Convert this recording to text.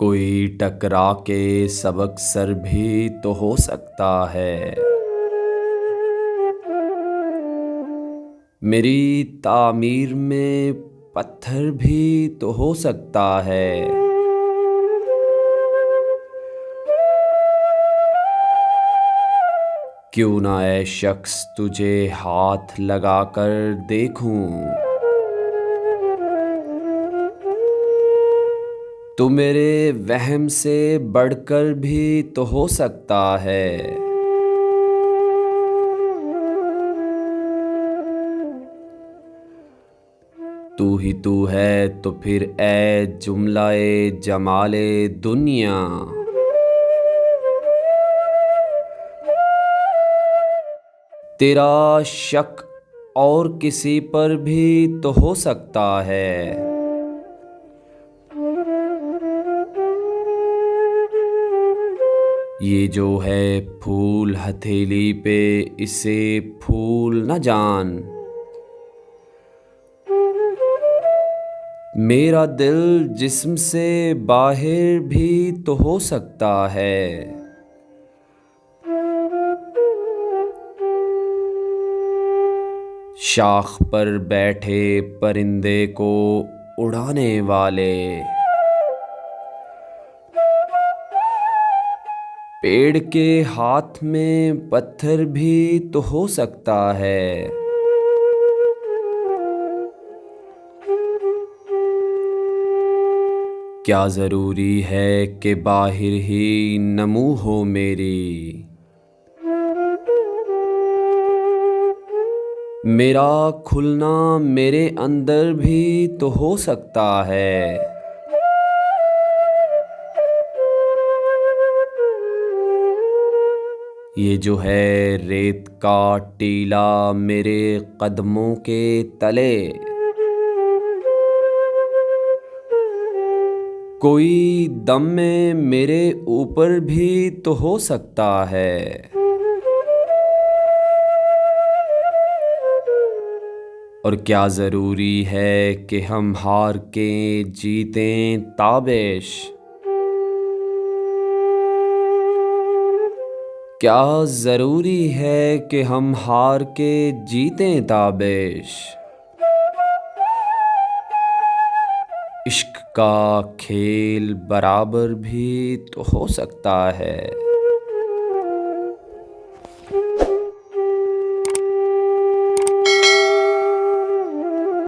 कोई टकरा के सबक सर भी तो हो सकता है। मेरी तामीर में पत्थर भी तो हो सकता है। क्यों ना ऐ शख्स तुझे हाथ लगाकर देखूं। तू मेरे वहम से बढ़कर भी तो हो सकता है। तू ही तू है तो फिर ऐ जुमलाए जमाले दुनिया। तेरा शक और किसी पर भी तो हो सकता है। ये जो है फूल हथेली पे, इसे फूल न जान। मेरा दिल जिस्म से बाहर भी तो हो सकता है। शाख पर बैठे परिंदे को उड़ाने वाले, पेड़ के हाथ में पत्थर भी तो हो सकता है। क्या ज़रूरी है कि बाहिर ही नमू हो मेरी। मेरा खुलना मेरे अंदर भी तो हो सकता है। ये जो है रेत का टीला मेरे कदमों के तले, कोई दम में मेरे ऊपर भी तो हो सकता है। और क्या ज़रूरी है कि हम हार के जीतें ताबिश। क्या ज़रूरी है कि हम हार के जीतें ताबिश। इश्क का खेल बराबर भी तो हो सकता है।